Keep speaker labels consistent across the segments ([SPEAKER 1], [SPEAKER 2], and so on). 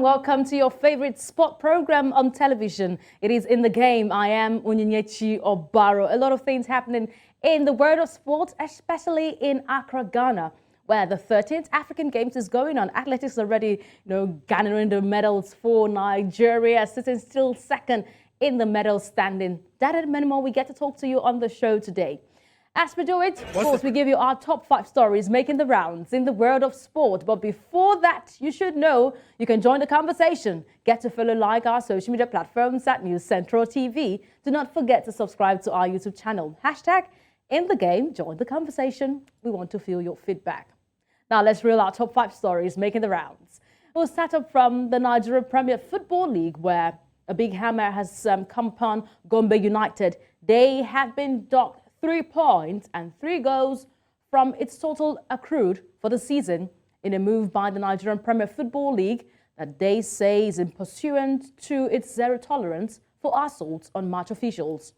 [SPEAKER 1] welcome to your favorite sport program on television. It is In the Game. I am Onyinyechi Ogu-Obaroh. A lot of things happening in the world of sport, especially in Accra, Ghana, where the 13th African Games is going on. Athletics already, garnering the medals for Nigeria, sitting still second in the medal standing. That and many more we get to talk to you on the show today. As we do it, of course, we give you our top 5 stories making the rounds in the world of sport. But before that, you should know you can join the conversation. Get to follow, like our social media platforms at News Central TV. Do not forget to subscribe to our YouTube channel. Hashtag In the Game. Join the conversation. We want to feel your feedback. Now, let's reel our top 5 stories making the rounds. We'll start up from the Nigeria Premier Football League, where a big hammer has come upon Gombe United. They have been docked 3 points and 3 goals from its total accrued for the season in a move by the Nigerian Premier Football League that they say is in pursuant to its zero tolerance for assaults on match officials.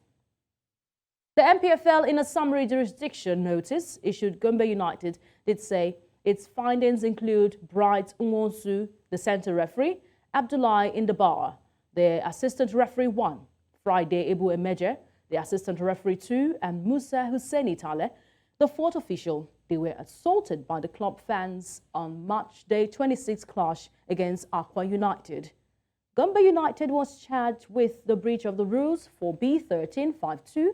[SPEAKER 1] The MPFL, in a summary jurisdiction notice issued Gombe United, did say its findings include Bright Nwosu, the centre referee, Abdullahi Indabar, the assistant referee 1, Friday Ebu Emeje, the assistant referee 2, and Musa Husseini Tale, the 4th official. They were assaulted by the club fans on March Day 26 clash against Aqua United. Gombe United was charged with the breach of the rules for B1352,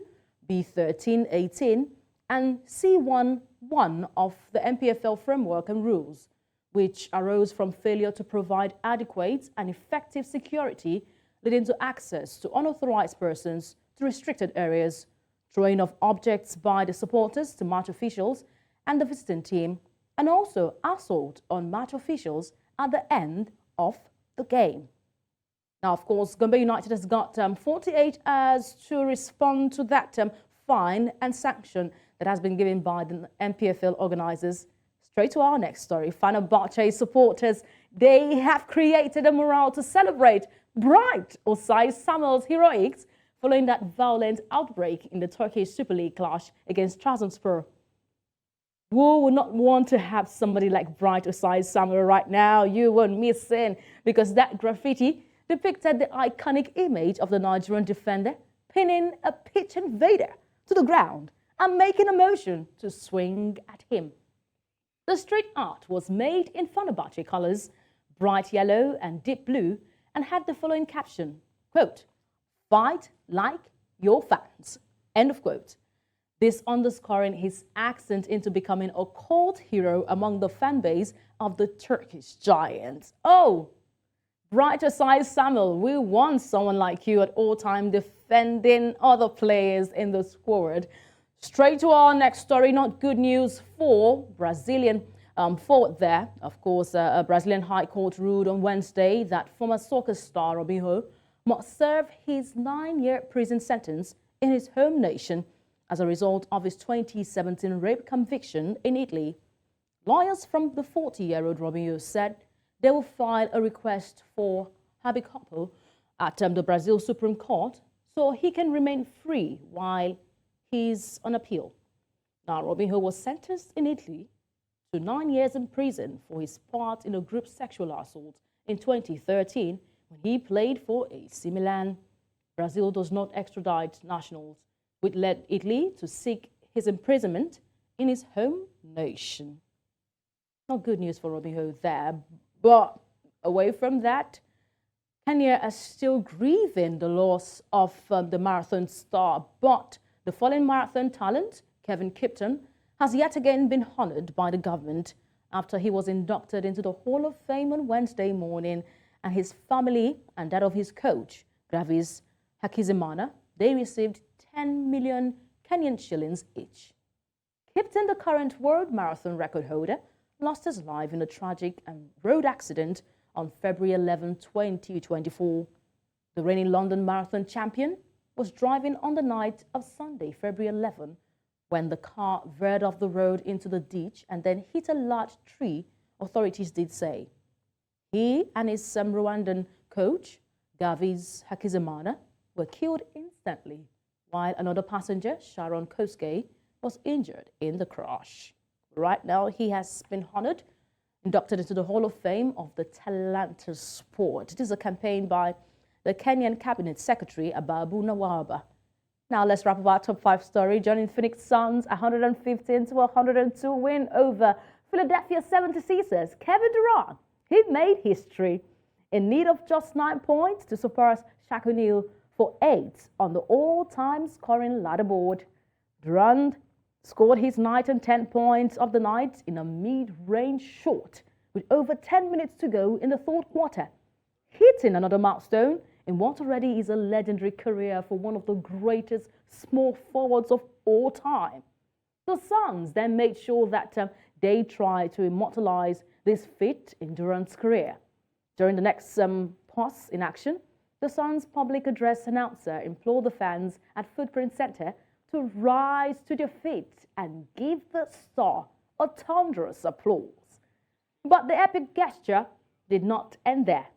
[SPEAKER 1] B1318, and C11 of the MPFL framework and rules, which arose from failure to provide adequate and effective security, leading to access to unauthorized persons to restricted areas, throwing of objects by the supporters to match officials and the visiting team, and also assault on match officials at the end of the game. Now, of course, Gombe United has got 48 hours to respond to that fine and sanction that has been given by the MPFL organizers. Straight to our next story. Fenerbahce supporters, they have created a mural to celebrate Bright Osayi-Samuel's heroics following that violent outbreak in the Turkish Super League clash against Trabzonspor. Who would not want to have somebody like Bright Osayi-Samuel right now? You won't miss in, because that graffiti depicted the iconic image of the Nigerian defender pinning a pitch invader to the ground and making a motion to swing at him. The street art was made in Fenerbahce colors, bright yellow and deep blue, and had the following caption, quote, "Fight like your fans," end of quote. This underscoring his ascent into becoming a cult hero among the fan base of the Turkish giants. Oh, Bright Osayi-Samuel, we want someone like you at all time defending other players in the squad. Straight to our next story, not good news for Brazilian forward there. Of course, a Brazilian High Court ruled on Wednesday that former soccer star Robinho must serve his 9-year prison sentence in his home nation as a result of his 2017 rape conviction in Italy. Lawyers from the 40-year-old Robinho said they will file a request for habeas corpus at the Brazil Supreme Court so he can remain free while he's on appeal. Now, Robinho was sentenced in Italy to 9 years in prison for his part in a group sexual assault in 2013 when he played for AC Milan. Brazil does not extradite nationals, which led Italy to seek his imprisonment in his home nation. Not good news for Robinho there, but away from that, Kenya is still grieving the loss of the marathon star, but the fallen marathon talent, Kelvin Kiptum, has yet again been honored by the government after he was inducted into the Hall of Fame on Wednesday morning, and his family and that of his coach, Gravis Hakizimana, they received 10 million Kenyan shillings each. Kiptum, the current world marathon record holder, lost his life in a tragic road accident on February 11, 2024. The reigning London Marathon champion was driving on the night of Sunday, February 11, when the car veered off the road into the ditch and then hit a large tree, authorities did say. He and his Rwandan coach, Gavis Hakizimana, were killed instantly, while another passenger, Sharon Koske, was injured in the crash. Right now, he has been honored inducted into the Hall of Fame of the Talanta sport. It is a campaign by the Kenyan Cabinet Secretary, Ababu Nawaba. Now let's wrap up our top 5 story. Joining Phoenix Suns 115 to 102 win over Philadelphia 76ers. Kevin Durant, he made history in need of just 9 points to surpass Shaq O'Neal for 8 on the all-time scoring leaderboard. Durant scored his 9th and 10 points of the night in a mid-range shot with over 10 minutes to go in the third quarter, hitting another milestone in what already is a legendary career for one of the greatest small forwards of all time. The Suns then made sure that they tried to immortalize this feat in Durant's career. During the next pause in action, the Suns' public address announcer implored the fans at Footprint Center to rise to their feet and give the star a thunderous applause. But the epic gesture did not end there.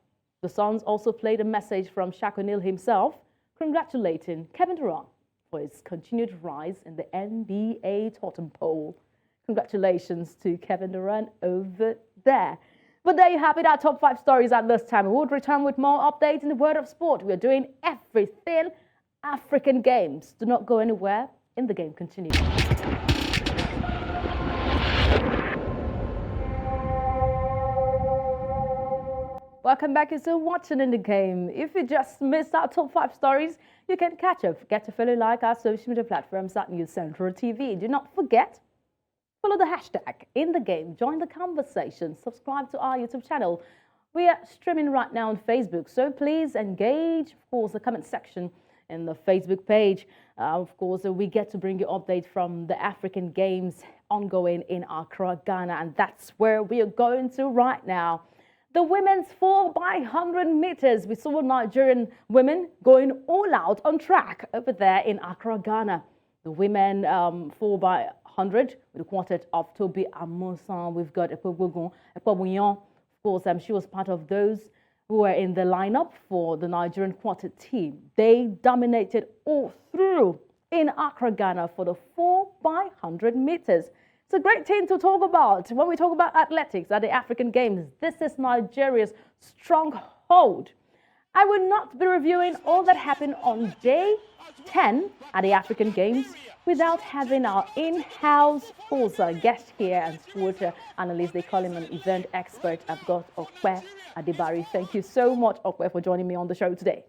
[SPEAKER 1] The Suns also played a message from Shaq O'Neal himself, congratulating Kevin Durant for his continued rise in the NBA totem pole. Congratulations to Kevin Durant over there. But there you have it, our top 5 stories at this time. We will return with more updates in the world of sport. We are doing everything African Games. Do not go anywhere. In the Game continues. Welcome back. You're still watching In the Game. If you just missed our top 5 stories, you can catch up. Get to follow, like our social media platforms at News Central TV. Do not forget, follow the hashtag In the Game. Join the conversation. Subscribe to our YouTube channel. We are streaming right now on Facebook, so please engage, of course, the comment section in the Facebook page. Of course, we get to bring you updates from the African Games ongoing in Accra, Ghana, and that's where we are going to right now. The women's 4x100 meters. We saw Nigerian women going all out on track over there in Accra, Ghana. The women 4x100 with the quartet of Toby Amusan. We've got Opeyemi. Of course, she was part of those who were in the lineup for the Nigerian quartet team. They dominated all through in Accra, Ghana for the 4x100 meters. It's a great team to talk about. When we talk about athletics at the African Games, this is Nigeria's stronghold. I will not be reviewing all that happened on day 10 at the African Games without having our in-house guest here and sport analyst. They call him an event expert. I've got Adebari. Thank you so much, Okwe, for joining me on the show today.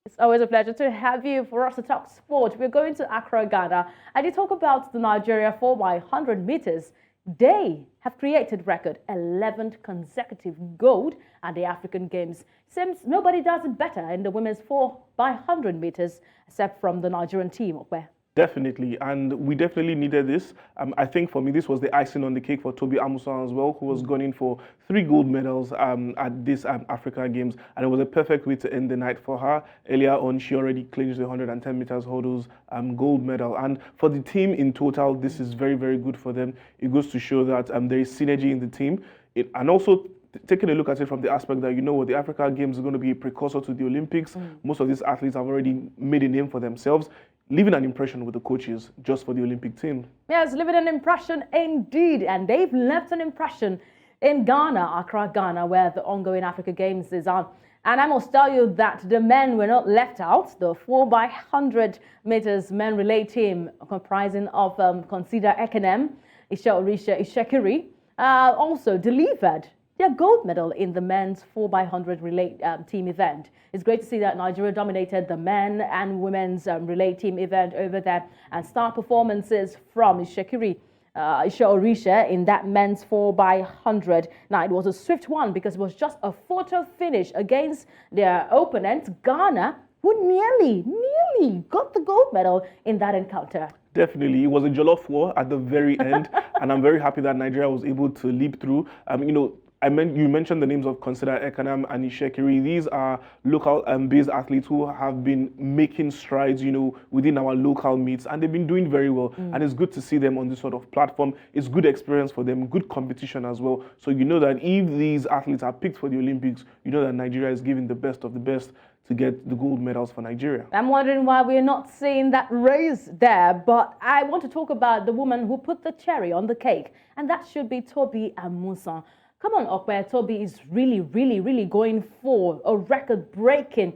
[SPEAKER 1] It's always a pleasure to have you for us to talk sport. We're going to Accra, Ghana. I did talk about the Nigeria 4x100 meters. They have created record 11th consecutive gold at the African Games. Seems nobody does it better in the women's 4x100 meters except from the Nigerian team. Okay?
[SPEAKER 2] Definitely, and we definitely needed this. I think for me, this was the icing on the cake for Toby Amusan as well, who was gunning for 3 gold medals at this Africa Games, and it was a perfect way to end the night for her. Earlier on, she already clinched the 110 meters hurdles gold medal, and for the team in total, this is very, very good for them. It goes to show that there is synergy in the team, and also taking a look at it from the aspect that, you know what, the Africa Games is going to be a precursor to the Olympics. Most of these athletes have already made a name for themselves, leaving an impression with the coaches just for the Olympic team.
[SPEAKER 1] Yes, leaving an impression indeed. And they've left an impression in Ghana, Accra, Ghana, where the ongoing Africa Games is on. And I must tell you that the men were not left out. The 4x100 meters men relay team comprising of Consider Ekenem, Isha Orisha, Ishekiri, also delivered their gold medal in the men's 4x100 relay team event. It's great to see that Nigeria dominated the men and women's relay team event over there, and star performances from Ishekiri, Isha Orisha in that men's 4x100. Now, it was a swift one because it was just a photo finish against their opponent, Ghana, who nearly got the gold medal in that encounter.
[SPEAKER 2] Definitely. It was a jollof war at the very end, and I'm very happy that Nigeria was able to leap through. You mentioned the names of Consider Ekanam and Ishekiri. These are local based athletes who have been making strides, within our local meets, and they've been doing very well. And it's good to see them on this sort of platform. It's good experience for them, good competition as well. So you know that if these athletes are picked for the Olympics, you know that Nigeria is giving the best of the best to get the gold medals for Nigeria.
[SPEAKER 1] I'm wondering why we're not seeing that race there, but I want to talk about the woman who put the cherry on the cake, and that should be Tobi Amusan. Come on, Okwe, Tobi is really going for a record-breaking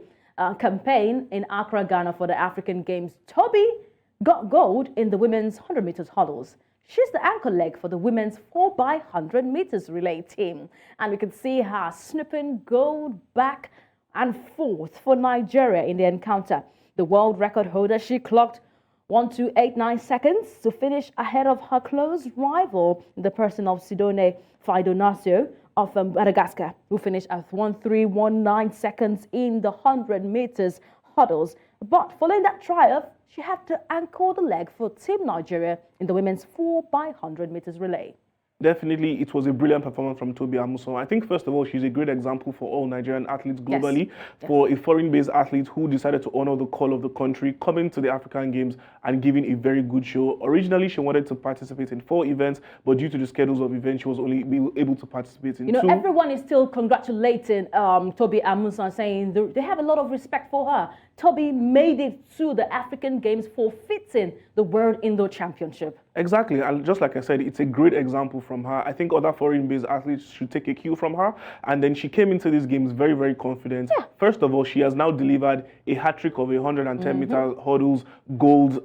[SPEAKER 1] campaign in Accra, Ghana for the African Games. Tobi got gold in the women's 100 meters hurdles. She's the anchor leg for the women's 4x100 meters relay team. And we can see her snipping gold back and forth for Nigeria in the encounter. The world record holder, she clocked 1289 seconds to finish ahead of her close rival, the person of Sidone Faidonacio of Madagascar, who finished at 1319 seconds in the 100 meters hurdles. But following that triumph, she had to anchor the leg for Team Nigeria in the women's 4x100 meters relay.
[SPEAKER 2] Definitely, it was a brilliant performance from Tobi Amusan. I think, first of all, she's a great example for all Nigerian athletes globally, for a foreign-based athlete who decided to honor the call of the country, coming to the African Games and giving a very good show. Originally, she wanted to participate in 4 events, but due to the schedules of events, she was only able to participate in 2.
[SPEAKER 1] Everyone is still congratulating Tobi Amusan, saying they have a lot of respect for her. Tobi made it to the African Games, forfeiting the World Indoor Championship.
[SPEAKER 2] Exactly, and just like I said, it's a great example from her. I think other foreign-based athletes should take a cue from her. And then she came into these games very confident. Yeah. First of all, she has now delivered a hat-trick of 110 meter hurdles gold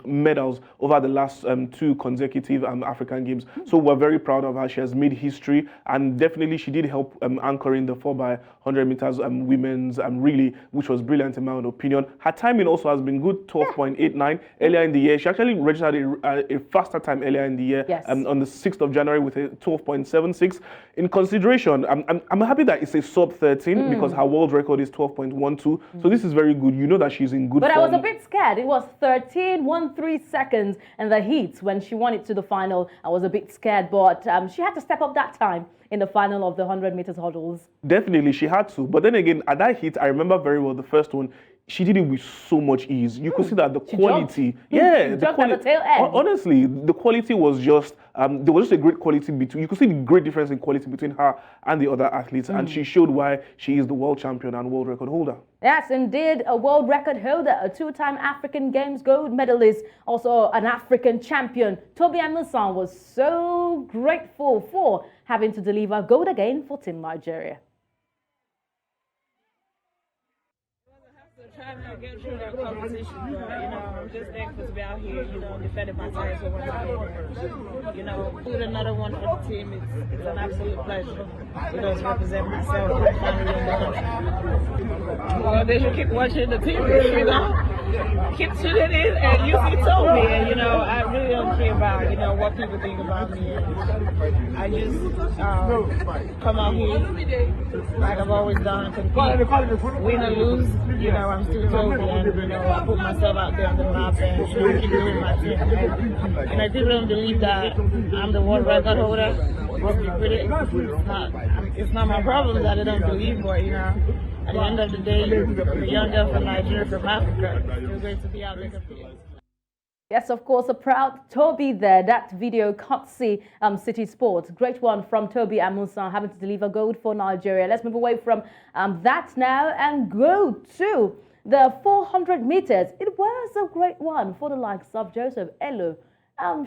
[SPEAKER 2] medals over the last 2 consecutive African Games. So we're very proud of her. She has made history, and definitely she did help anchoring the 4x100 meters women's relay, which was brilliant in my own opinion. Her timing also has been good, 12.89 earlier in the year. She actually registered a faster time earlier in the year, on the 6th of January with a 12.76. In consideration, I'm happy that it's a sub 13 because her world record is 12.12. So this is very good. You know that she's in good form.
[SPEAKER 1] But I was a bit scared. It was 13.13 seconds in the heat when she won it to the final. I was a bit scared, but she had to step up that time in the final of the 100 meters hurdles.
[SPEAKER 2] Definitely, she had to. But then again, at that heat, I remember very well the first one. She did it with so much ease. You could see that the quality,
[SPEAKER 1] the quality, at the tail end.
[SPEAKER 2] Honestly, the quality was just, there was just a great quality between, you could see the great difference in quality between her and the other athletes, and she showed why she is the world champion and world record holder.
[SPEAKER 1] Yes, indeed, a world record holder, a 2-time African Games gold medalist, also an African champion. Tobi Amusan was so grateful for having to deliver gold again for Team Nigeria.
[SPEAKER 3] Trying to get through that competition, but I'm just thankful to be out here, defending my title once again. Put another one for the team. It's an absolute pleasure, to represent myself, my family, and the country. Well, they should keep watching the team, keep tuning in, and you see Tobi, and I really don't care about what people think about me. I just come out here like I've always done, compete, win or lose. I'm still Tobi, and I put myself out there on the map and keep doing my thing. And I still don't believe that I'm the world record holder. It's not my problem that I don't believe, but at the end of the day, the young girl from Nigeria, from Africa, it's great to be out there competing.
[SPEAKER 1] Yes, of course, a proud Tobi there. That video, courtesy City Sports. Great one from Tobi Amusan, having to deliver gold for Nigeria. Let's move away from that now and go to the 400 meters. It was a great one for the likes of Joseph Elo.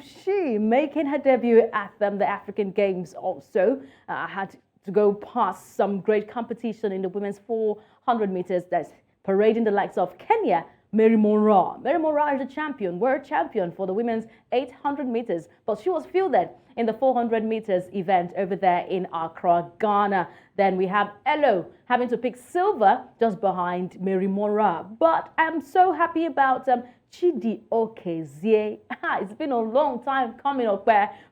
[SPEAKER 1] She making her debut at the African Games also. Had to go past some great competition in the women's 400 meters. That's parading the likes of Kenya, Mary Moraa. Mary Moraa is the champion, world champion for the women's 800 meters, but she was fielded in the 400 meters event over there in Accra, Ghana. Then we have Elo having to pick silver just behind Mary Moraa. But I'm so happy about Chidi Okezie. It's been a long time coming up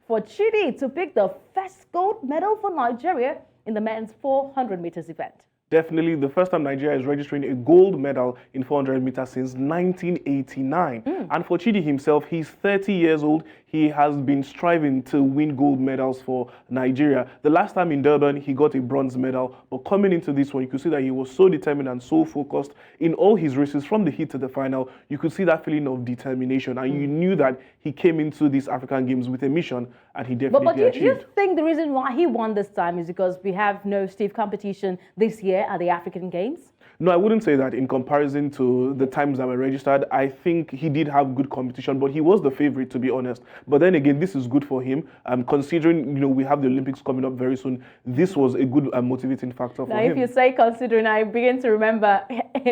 [SPEAKER 1] for Chidi to pick the first gold medal for Nigeria in the men's 400 meters event.
[SPEAKER 2] Definitely the first time Nigeria is registering a gold medal in 400 meters since 1989. And for Chidi himself, he's 30 years old. He has been striving to win gold medals for Nigeria. The last time in Durban, he got a bronze medal. But coming into this one, you could see that he was so determined and so focused in all his races from the heat to the final. You could see that feeling of determination. And you knew that he came into these African Games with a mission, and he definitely achieved.
[SPEAKER 1] But do you think the reason why he won this time is because we have no stiff competition this year at the African Games?
[SPEAKER 2] No, I wouldn't say that in comparison to the times that were registered. I think he did have good competition, but he was the favorite, to be honest. But then again, this is good for him. Considering, we have the Olympics coming up very soon, this was a good motivating factor for
[SPEAKER 1] now,
[SPEAKER 2] him.
[SPEAKER 1] if you say considering, I begin to remember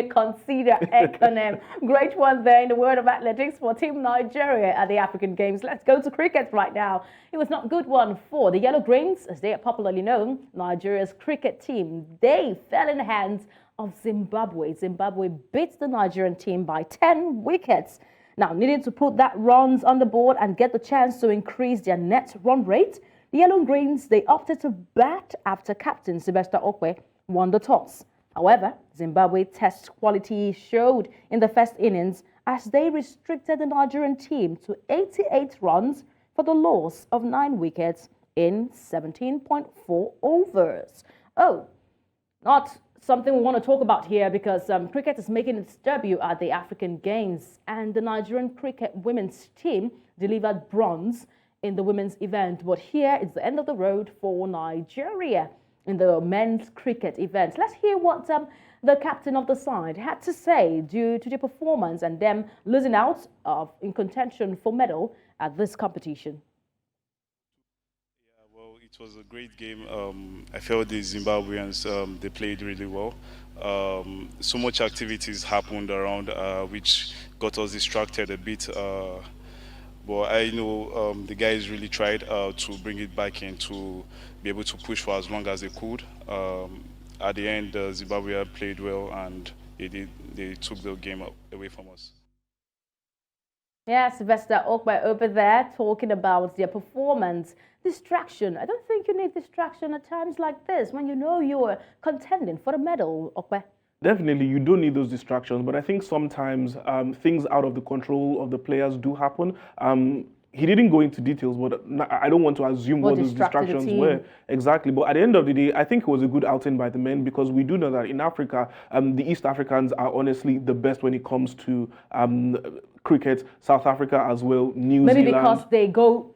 [SPEAKER 1] consider econym. Great one there in the world of athletics for Team Nigeria at the African Games. Let's go to cricket right now. It was not a good one for the Yellow Greens, as they are popularly known, Nigeria's cricket team. They fell in the hands of Zimbabwe. Zimbabwe beat the Nigerian team by 10 wickets. Now, needing to put that runs on the board and get the chance to increase their net run rate, the Yellow Greens, they opted to bat after captain Sylvester Okwe won the toss. However, Zimbabwe test quality showed in the first innings as they restricted the Nigerian team to 88 runs for the loss of 9 wickets in 17.4 overs. Oh, not something we want to talk about here because cricket is making its debut at the African Games, and the Nigerian cricket women's team delivered bronze in the women's event. But here it's the end of the road for Nigeria in the men's cricket event. Let's hear what the captain of the side had to say due to the performance and them losing out in contention for medal at this competition.
[SPEAKER 4] It was a great game. I felt the Zimbabweans, they played really well. So much activities happened around which got us distracted a bit. But I know the guys really tried to bring it back in to be able to push for as long as they could. At the end, Zimbabwe played well and they took the game away from us.
[SPEAKER 1] Yeah, Sylvester Okwe over there talking about their performance. Distraction. I don't think you need distraction at times like this when you know you're contending for a medal, Okwe.
[SPEAKER 2] Definitely, you don't need those distractions, but I think sometimes things out of the control of the players do happen. He didn't go into details, but I don't want to assume what those distractions were. Exactly. But at the end of the day, I think it was a good outing by the men because we do know that in Africa, the East Africans are honestly the best when it comes to cricket. South Africa as well, New Zealand.
[SPEAKER 1] Maybe because they go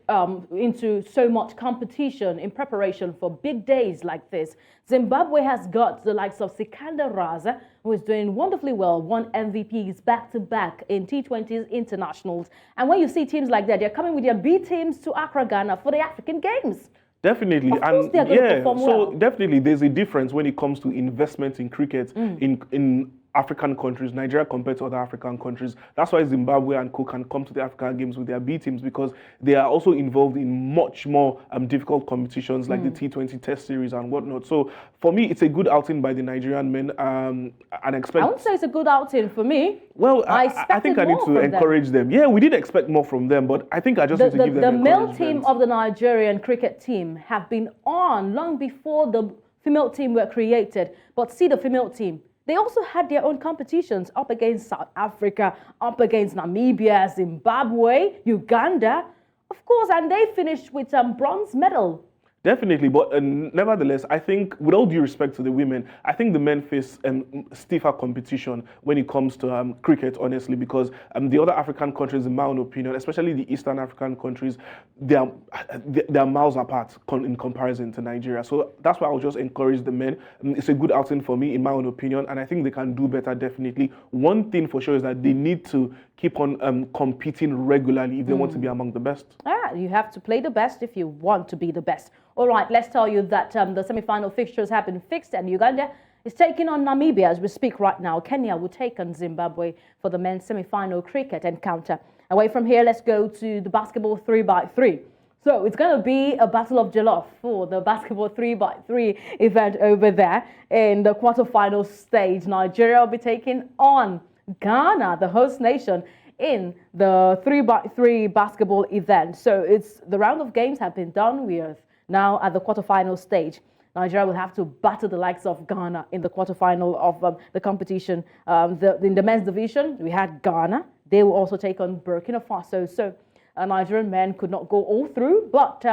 [SPEAKER 1] into so much competition in preparation for big days like this. Zimbabwe has got the likes of Sikandar Raza, who is doing wonderfully well, won MVPs back-to-back in T20s internationals. And when you see teams like that, they're coming with their B teams to Accra, Ghana for the African Games.
[SPEAKER 2] Definitely,
[SPEAKER 1] of course they're going to perform well.
[SPEAKER 2] Definitely there's a difference when it comes to investment in cricket in African countries, Nigeria compared to other African countries. That's why Zimbabwe and Co can come to the African Games with their B teams because they are also involved in much more difficult competitions like the T20 Test Series and whatnot. So for me, it's a good outing by the Nigerian men. And expect.
[SPEAKER 1] I wouldn't say it's a good outing for me.
[SPEAKER 2] Well, I think I need to encourage them. Yeah, we did expect more from them, but I think I just need to give them
[SPEAKER 1] the male team of the Nigerian cricket team have been on long before the female team were created. But see the female team. They also had their own competitions up against South Africa, up against Namibia, Zimbabwe, Uganda, of course, and they finished with bronze medal.
[SPEAKER 2] Definitely, but nevertheless, I think, with all due respect to the women, I think the men face stiffer competition when it comes to cricket, honestly, because the other African countries, in my own opinion, especially the Eastern African countries, they are miles apart in comparison to Nigeria. So that's why I'll just encourage the men. It's a good outing for me, in my own opinion, and I think they can do better, definitely. One thing for sure is that they need to keep on competing regularly if they want to be among the best.
[SPEAKER 1] You have to play the best if you want to be the best. All right, let's tell you that the semi-final fixtures have been fixed and Uganda is taking on Namibia as we speak right now. Kenya will take on Zimbabwe for the men's semi-final cricket encounter. Away from here, let's go to the basketball 3x3. So it's going to be a battle of Jollof for the basketball 3x3 event over there in the quarterfinal stage. Nigeria will be taking on Ghana, the host nation, in the 3x3 basketball event. So the round of games have been done. We are now at the quarterfinal stage. Nigeria will have to battle the likes of Ghana in the quarterfinal of the competition. In the men's division, we had Ghana. They will also take on Burkina Faso. So Nigerian men could not go all through, but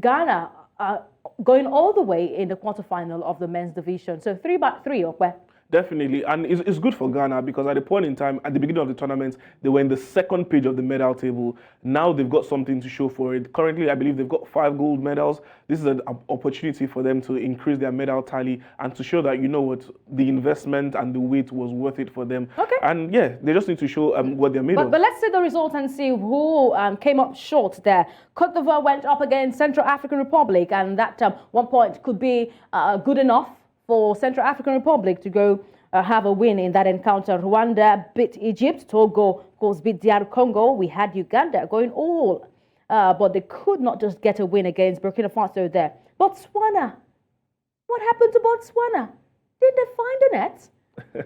[SPEAKER 1] Ghana are going all the way in the quarterfinal of the men's division. So 3x3, okay?
[SPEAKER 2] Definitely, and it's good for Ghana because at the point in time, at the beginning of the tournament, they were in the second page of the medal table. Now they've got something to show for it. Currently, I believe they've got 5 gold medals. This is an opportunity for them to increase their medal tally and to show that, you know what, the investment and the wait was worth it for them.
[SPEAKER 1] Okay.
[SPEAKER 2] And yeah, they just need to show what they're made of.
[SPEAKER 1] But let's see the result and see who came up short there. Cote d'Ivoire went up against Central African Republic, and that 1 point could be good enough for Central African Republic to go have a win in that encounter. Rwanda beat Egypt. Togo, of course, beat DR Congo. We had Uganda going all, but they could not just get a win against Burkina Faso there. Botswana. What happened to Botswana? Did they find the net?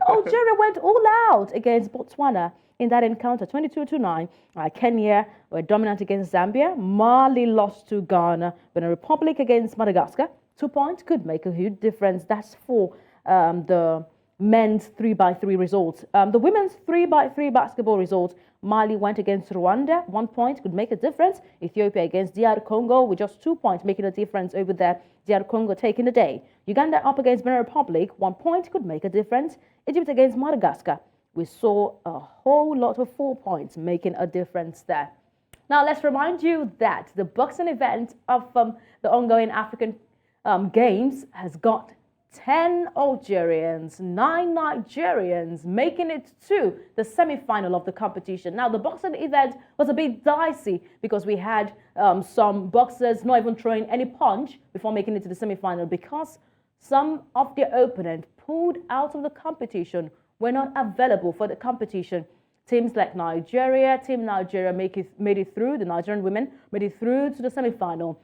[SPEAKER 1] Algeria went all out against Botswana in that encounter, 22-9. Kenya were dominant against Zambia. Mali lost to Ghana. Benin Republic against Madagascar. 2 points could make a huge difference. That's for the men's 3x3 results. The women's 3x3 basketball results. Mali went against Rwanda. 1 point could make a difference. Ethiopia against DR Congo with just 2 points making a difference over there. DR Congo taking the day. Uganda up against Benin Republic. 1 point could make a difference. Egypt against Madagascar. We saw a whole lot of 4 points making a difference there. Now let's remind you that the boxing event of the ongoing African Games has got 10 Algerians, 9 Nigerians making it to the semi-final of the competition. Now, the boxing event was a bit dicey because we had some boxers not even throwing any punch before making it to the semi-final because some of their opponents pulled out of the competition, were not available for the competition. Teams like Team Nigeria made it through, the Nigerian women made it through to the semi-final.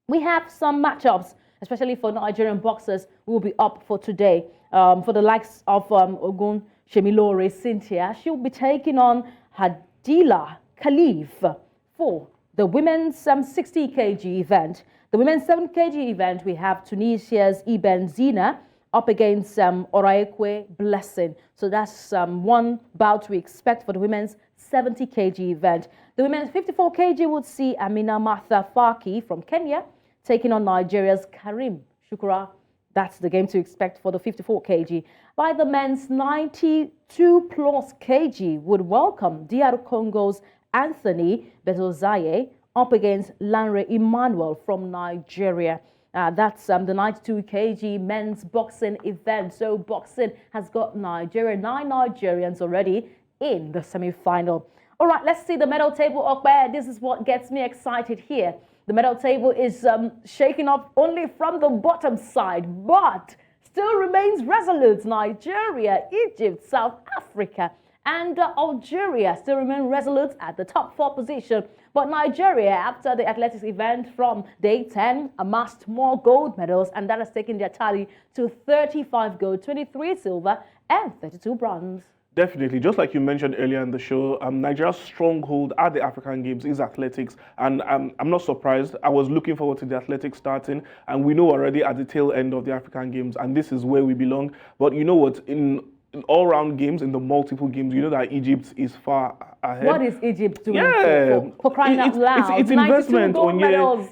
[SPEAKER 1] We have some matchups, especially for Nigerian boxers who will be up for today. For the likes of Ogun Shemilore Cynthia, she'll be taking on Hadila Khalif for the women's 60 kg event. The women's 7 kg event, we have Tunisia's Iben Zina up against Oraekwe Blessing. So that's one bout we expect for the women's 70 kg event. The women's 54 kg would see Amina Martha Faki from Kenya taking on Nigeria's Karim Shukura. That's the game to expect for the 54 kg. By the men's 92 plus kg would welcome DR Congo's Anthony Bezozaye up against Lanre Emmanuel from Nigeria. That's the 92 kg men's boxing event. So boxing has got Nigeria, 9 Nigerians already in the semi-final. All right, let's see the medal table up there. This is what gets me excited here. The medal table is shaking up only from the bottom side, but still remains resolute. Nigeria, Egypt, South Africa, and Algeria still remain resolute at the top 4 position. But Nigeria, after the athletics event from day 10, amassed more gold medals, and that has taken their tally to 35 gold, 23 silver, and 32 bronze.
[SPEAKER 2] Definitely, just like you mentioned earlier in the show, Nigeria's stronghold at the African Games is athletics, and I'm not surprised. I was looking forward to the athletics starting, and we know already at the tail end of the African Games, and this is where we belong. But you know what? In all-round games, in the multiple games, you know that Egypt is far ahead.
[SPEAKER 1] What is Egypt doing
[SPEAKER 2] for
[SPEAKER 1] crying out loud?
[SPEAKER 2] It's investment on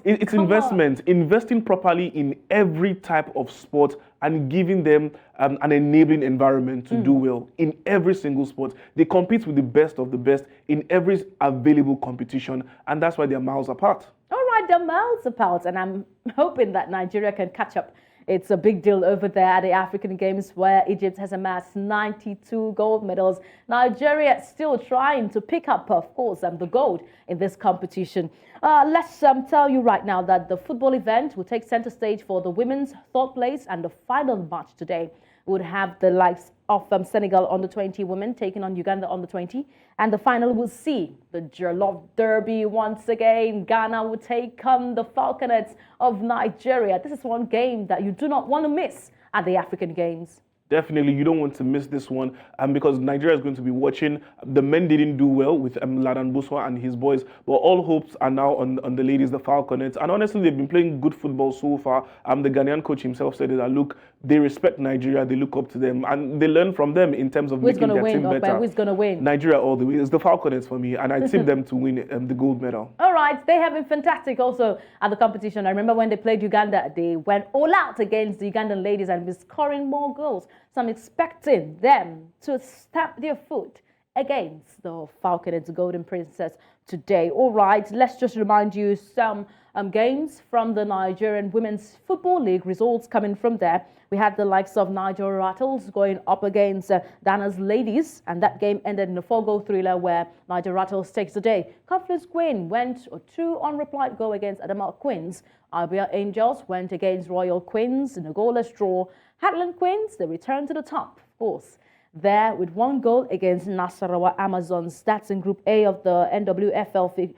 [SPEAKER 2] it's
[SPEAKER 1] Come
[SPEAKER 2] investment, investing properly in every type of sport and giving them an enabling environment to do well in every single sport. They compete with the best of the best in every available competition, and that's why they're miles apart.
[SPEAKER 1] All right, they're miles apart, and I'm hoping that Nigeria can catch up. It's a big deal over there at the African Games where Egypt has amassed 92 gold medals. Nigeria still trying to pick up, of course, the gold in this competition. Let's tell you right now that the football event will take center stage for the women's 3rd place, and the final match today would have the likes of Senegal under-20 women taking on Uganda under-20. And the final will see the Jollof Derby once again. Ghana will take on the Falconets of Nigeria. This is one game that you do not want to miss at the African Games.
[SPEAKER 2] Definitely, you don't want to miss this one because Nigeria is going to be watching. The men didn't do well with Ladan Buswa and his boys, but all hopes are now on the ladies, the Falconets. And honestly, they've been playing good football so far. The Ghanaian coach himself said that, look, they respect Nigeria, they look up to them, and they learn from them in terms of making their team better.
[SPEAKER 1] Who's going to win?
[SPEAKER 2] Nigeria all the way. It's the Falconets for me, and I tip them to win the gold medal.
[SPEAKER 1] All right, they have been fantastic also at the competition. I remember when they played Uganda, they went all out against the Ugandan ladies and been scoring more goals. some expecting them to stamp their foot against the Falcon and the Golden Princess today. All right, let's just remind you some games from the Nigerian Women's Football League, results coming from there. We had the likes of Niger Rattles going up against Dana's Ladies, and that game ended in a 4-goal thriller where Niger Rattles takes the day. Confluence Queen went a 2 unreplied goal against Adama Queens. Abia Angels went against Royal Queens in a goalless draw. Hatland Queens, they returned to the top, of course, there with 1 goal against Nasarawa Amazons. That's in Group A of the NWFL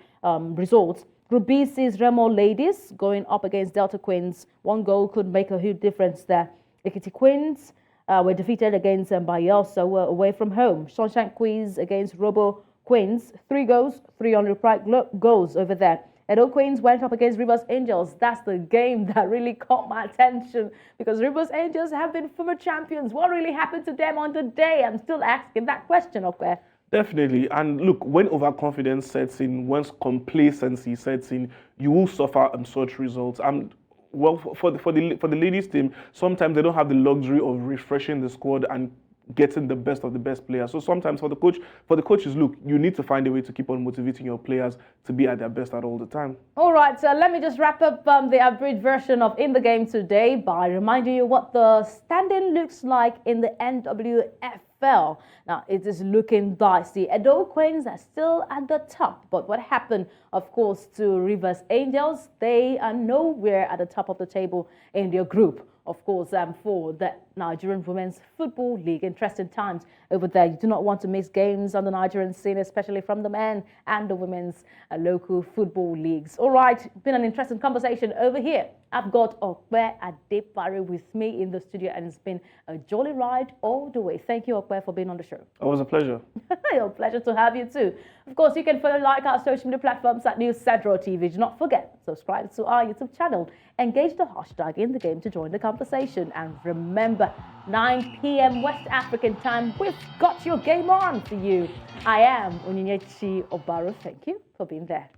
[SPEAKER 1] results. Group B sees Remo Ladies going up against Delta Queens. 1 goal could make a huge difference there. Ekiti Queens were defeated against Bayelsa away from home. Sunshine Queens against Robo Queens. 3 goals, 3 unreplied goals over there. Edo Queens went up against Rivers Angels. That's the game that really caught my attention because Rivers Angels have been former champions. What really happened to them on the day? I'm still asking that question, okay?
[SPEAKER 2] Definitely. And look, when overconfidence sets in, once complacency sets in, you will suffer such results. And well, for the ladies team, sometimes they don't have the luxury of refreshing the squad and getting the best of the best players. So sometimes for the coaches, look, you need to find a way to keep on motivating your players to be at their best at all the time. All
[SPEAKER 1] right, so let me just wrap up the abridged version of In the Game today by reminding you what the standing looks like in the NWFL. Now, it is looking dicey. Edo Queens are still at the top, but what happened, of course, to Rivers Angels? They are nowhere at the top of the table in their group. Of course, for the Nigerian Women's Football League. Interesting times over there. You do not want to miss games on the Nigerian scene, especially from the men and the women's local football leagues. All right, been an interesting conversation over here. I've got Adebari with me in the studio, and it's been a jolly ride all the way. Thank you, Okwe, for being on the show.
[SPEAKER 2] It was a pleasure.
[SPEAKER 1] A pleasure to have you too. Of course, you can follow our social media platforms at News Central TV. Do not forget, subscribe to our YouTube channel. Engage the hashtag In the Game to join the conversation. And remember, 9 p.m. West African time, we've got your game on for you. I am Onyinyechi Obaroh. Thank you for being there.